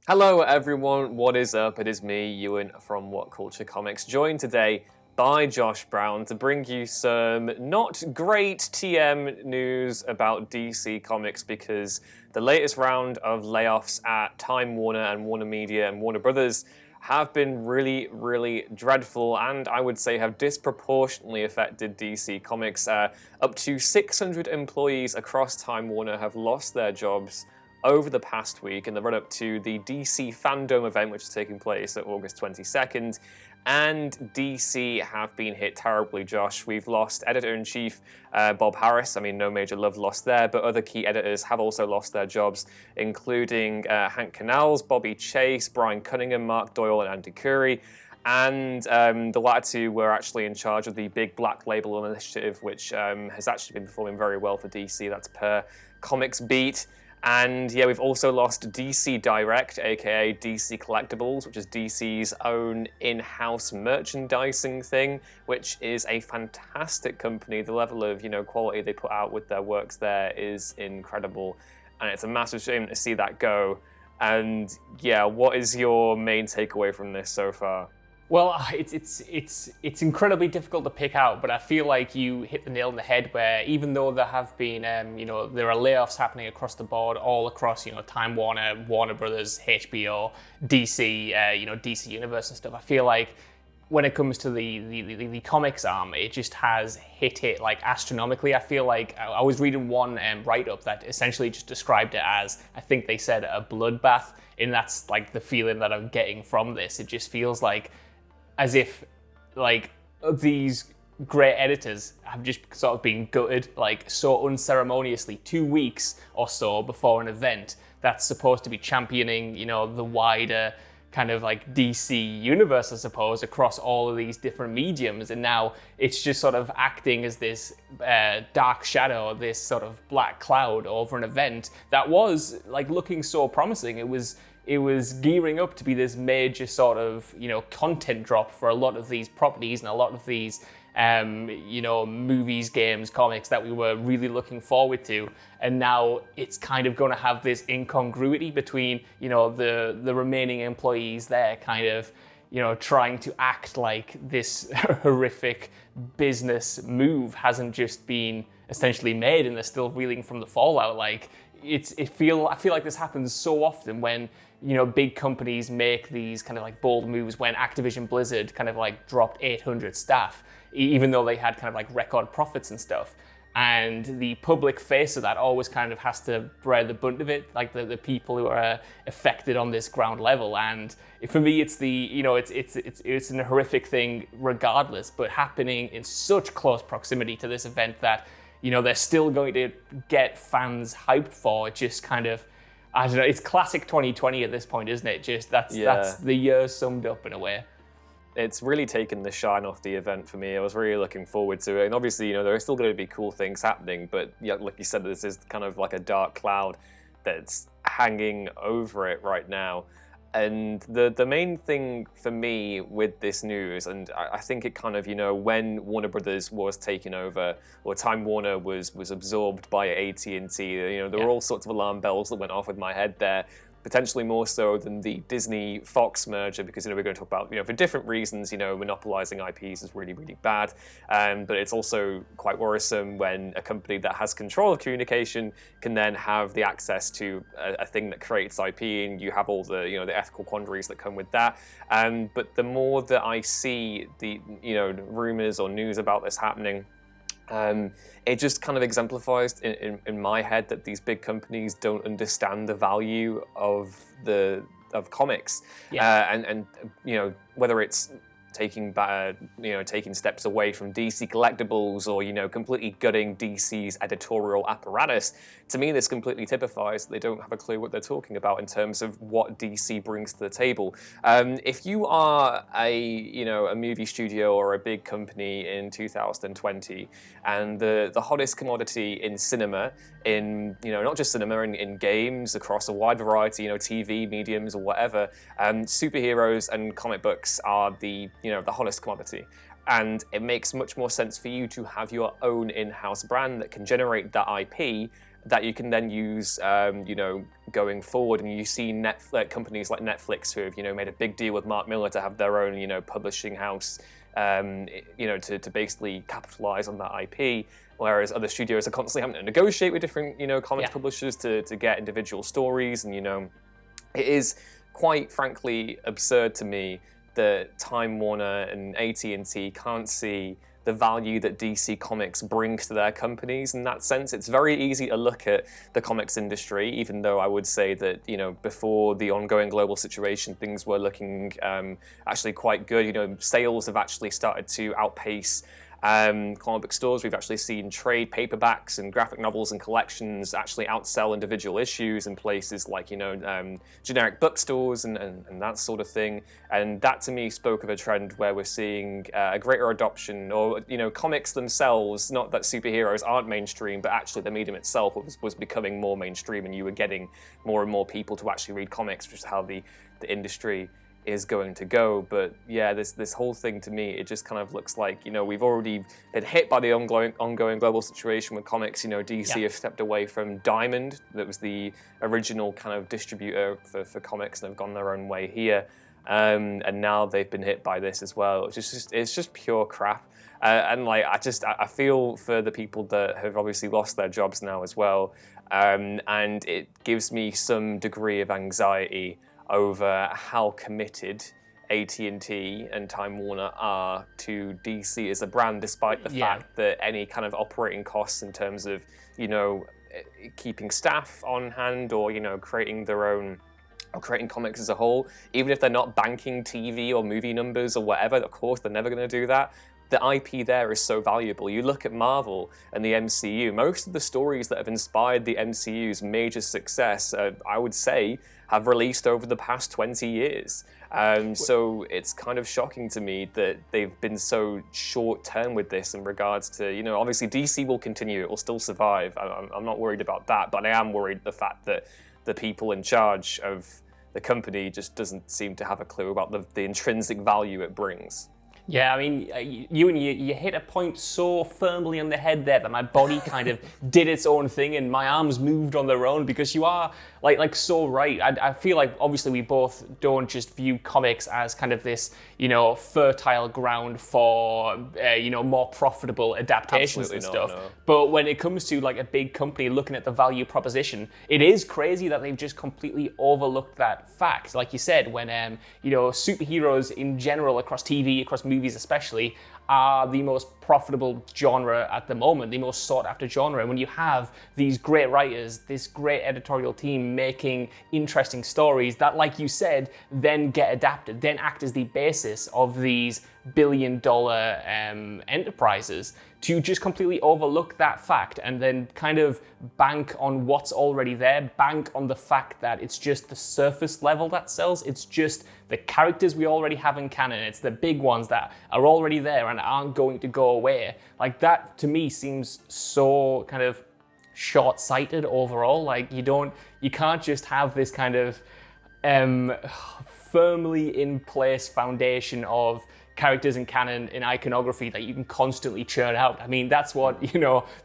Hello everyone, what is up? It is me, Ewan from What Culture Comics, joined today by Josh Brown to bring you some not great TM news about DC Comics because the latest round of layoffs at Time Warner and Warner Media and Warner Brothers have been really dreadful and I would say have disproportionately affected DC Comics. Up to 600 employees across Time Warner have lost their jobs over the past week in the run-up to the DC Fandom event, which is taking place at August 22nd. And DC have been hit terribly, Josh. We've lost editor-in-chief Bob Harris. I mean, no major love lost there, but other key editors have also lost their jobs, including Hank Canals, Bobby Chase, Brian Cunningham, Mark Doyle, and Andy Curry. And the latter two were actually in charge of the big Black Label initiative, which has actually been performing very well for DC. That's per Comics Beat. And yeah, we've also lost DC Direct, aka DC Collectibles, which is DC's own in-house merchandising thing, which is a fantastic company. The level of quality they put out with their works there is incredible, and it's a massive shame to see that go. And yeah, what is your main takeaway from this so far? Well, it's incredibly difficult to pick out, but I feel like you hit the nail on the head where even though there have been, there are layoffs happening across the board, all across, Time Warner, Warner Brothers, HBO, DC, DC Universe and stuff. I feel like when it comes to the comics arm, it just has hit like astronomically. I feel like I was reading one write-up that essentially just described it as, I think they said, a bloodbath, and that's like the feeling that I'm getting from this. It just feels like as if like these great editors have just sort of been gutted like so unceremoniously 2 weeks or so before an event that's supposed to be championing, the wider kind of like DC universe, I suppose, across all of these different mediums. And now it's just sort of acting as this dark shadow, this sort of black cloud over an event that was like looking so promising. It was gearing up to be this major sort of, content drop for a lot of these properties and a lot of these, movies, games, comics that we were really looking forward to. And now it's kind of going to have this incongruity between, the remaining employees there kind of, trying to act like this horrific business move hasn't just been essentially made and they're still reeling from the fallout. Like I feel like this happens so often when big companies make these kind of like bold moves. When Activision Blizzard kind of like dropped 800 staff, even though they had kind of like record profits and stuff. And the public face of that always kind of has to bear the brunt of it, like the people who are affected on this ground level. And for me, it's it's a horrific thing regardless, but happening in such close proximity to this event that they're still going to get fans hyped for. It just kind of, I don't know, it's classic 2020 at this point, isn't it? Just that's the year summed up in a way. It's really taken the shine off the event for me. I was really looking forward to it. And obviously, there are still going to be cool things happening, but like you said, this is kind of like a dark cloud that's hanging over it right now. And the main thing for me with this news, and I think it kind of, when Warner Brothers was taken over, or Time Warner was absorbed by AT&T, there were all sorts of alarm bells that went off with my head there. Potentially more so than the Disney-Fox merger, because we're going to talk about, for different reasons, monopolizing IPs is really bad, but it's also quite worrisome when a company that has control of communication can then have the access to a thing that creates IP, and you have all the the ethical quandaries that come with that. But the more that I see the rumors or news about this happening, it just kind of exemplifies in my head that these big companies don't understand the value of comics, and whether it's taking steps away from DC Collectibles or completely gutting DC's editorial apparatus. To me, this completely typifies that they don't have a clue what they're talking about in terms of what DC brings to the table. If you are a movie studio or a big company in 2020, and the hottest commodity in cinema, in not just cinema, in games across a wide variety, TV mediums or whatever, superheroes and comic books are the hottest commodity. And it makes much more sense for you to have your own in-house brand that can generate that IP that you can then use, going forward. And you see companies like Netflix who have, made a big deal with Mark Miller to have their own, publishing house, to basically capitalize on that IP. Whereas other studios are constantly having to negotiate with different, comics publishers to get individual stories. And, it is quite frankly absurd to me that Time Warner and AT&T can't see the value that DC Comics brings to their companies. In that sense, it's very easy to look at the comics industry, even though I would say that, before the ongoing global situation, things were looking actually quite good. Sales have actually started to outpace comic book stores. We've actually seen trade paperbacks and graphic novels and collections actually outsell individual issues in places like, generic bookstores and that sort of thing. And that to me spoke of a trend where we're seeing a greater adoption, or, comics themselves, not that superheroes aren't mainstream, but actually the medium itself was becoming more mainstream, and you were getting more and more people to actually read comics, which is how the industry is going to go. But yeah, this whole thing to me, it just kind of looks like, we've already been hit by the ongoing global situation with comics. DC have stepped away from Diamond, that was the original kind of distributor for comics, and have gone their own way here. And now they've been hit by this as well. It's just pure crap. And I feel for the people that have obviously lost their jobs now as well. And it gives me some degree of anxiety over how committed AT&T and Time Warner are to DC as a brand, despite the fact that any kind of operating costs in terms of, keeping staff on hand, or, creating their own, or creating comics as a whole, even if they're not banking TV or movie numbers or whatever, of course, they're never going to do that. The IP there is so valuable. You look at Marvel and the MCU, most of the stories that have inspired the MCU's major success, I would say, have released over the past 20 years. So it's kind of shocking to me that they've been so short-term with this in regards to, obviously DC will continue, it will still survive. I'm not worried about that, but I am worried the fact that the people in charge of the company just doesn't seem to have a clue about the intrinsic value it brings. Yeah, I mean, you hit a point so firmly on the head there that my body kind of did its own thing and my arms moved on their own, because you are like so right. I feel like obviously we both don't just view comics as kind of this, fertile ground for, more profitable adaptations and stuff. No. But when it comes to like a big company looking at the value proposition, it is crazy that they've just completely overlooked that fact. Like you said, when, superheroes in general across TV, across movies especially, are the most profitable genre at the moment, the most sought after genre. And when you have these great writers, this great editorial team making interesting stories that, like you said, then get adapted, then act as the basis of these billion-dollar enterprises, to just completely overlook that fact and then kind of bank on what's already there, bank on the fact that it's just the surface level that sells, it's just the characters we already have in canon, it's the big ones that are already there and aren't going to go away. Like, that to me seems so kind of short-sighted overall. Like, you can't just have this kind of firmly in place foundation of characters in canon in iconography that you can constantly churn out. I mean, that's what,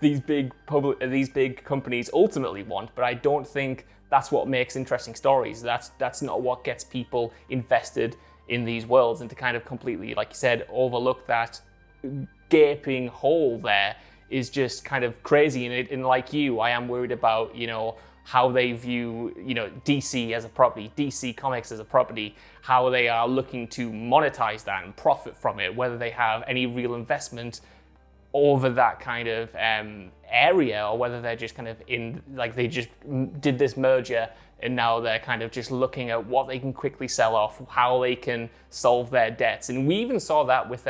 these big companies ultimately want, but I don't think that's what makes interesting stories. That's not what gets people invested in these worlds, and to kind of completely, like you said, overlook that gaping hole there is just kind of crazy. And like you, I am worried about, how they view, DC as a property, DC Comics as a property, how they are looking to monetize that and profit from it, whether they have any real investment over that kind of area, or whether they're just kind of they just did this merger and now they're kind of just looking at what they can quickly sell off, how they can solve their debts. And we even saw that with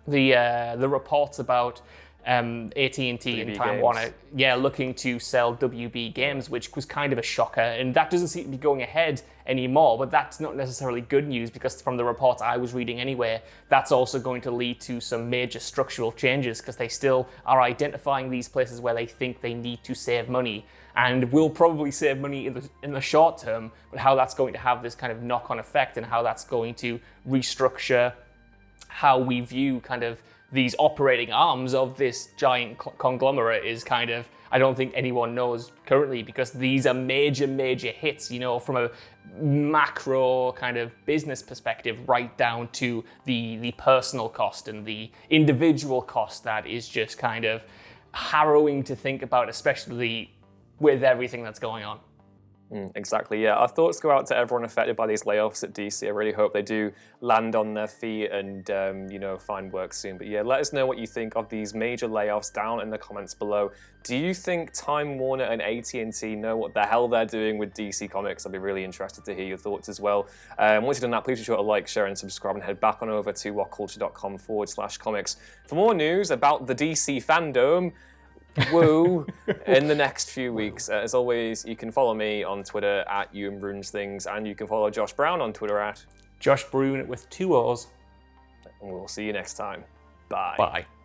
the reports about AT&T and Time Warner, looking to sell WB Games, which was kind of a shocker, and that doesn't seem to be going ahead anymore. But that's not necessarily good news, because from the reports I was reading anyway, that's also going to lead to some major structural changes, because they still are identifying these places where they think they need to save money, and will probably save money in the short term, but how that's going to have this kind of knock-on effect, and how that's going to restructure how we view kind of these operating arms of this giant conglomerate is kind of, I don't think anyone knows currently, because these are major, major hits, you know, from a macro kind of business perspective, right down to the personal cost and the individual cost that is just kind of harrowing to think about, especially with everything that's going on. Exactly, yeah. Our thoughts go out to everyone affected by these layoffs at DC. I really hope they do land on their feet and, you know, find work soon. But yeah, let us know what you think of these major layoffs down in the comments below. Do you think Time Warner and AT&T know what the hell they're doing with DC Comics? I'd be really interested to hear your thoughts as well. Once you've done that, please be sure to like, share, and subscribe, and head back on over to whatculture.com/comics for more news about the DC fandom. Woo! In the next few weeks. As always, you can follow me on Twitter at @EwanBrunsThings, and you can follow Josh Brown on Twitter at Josh Brune with 2 O's. And we'll see you next time. Bye. Bye.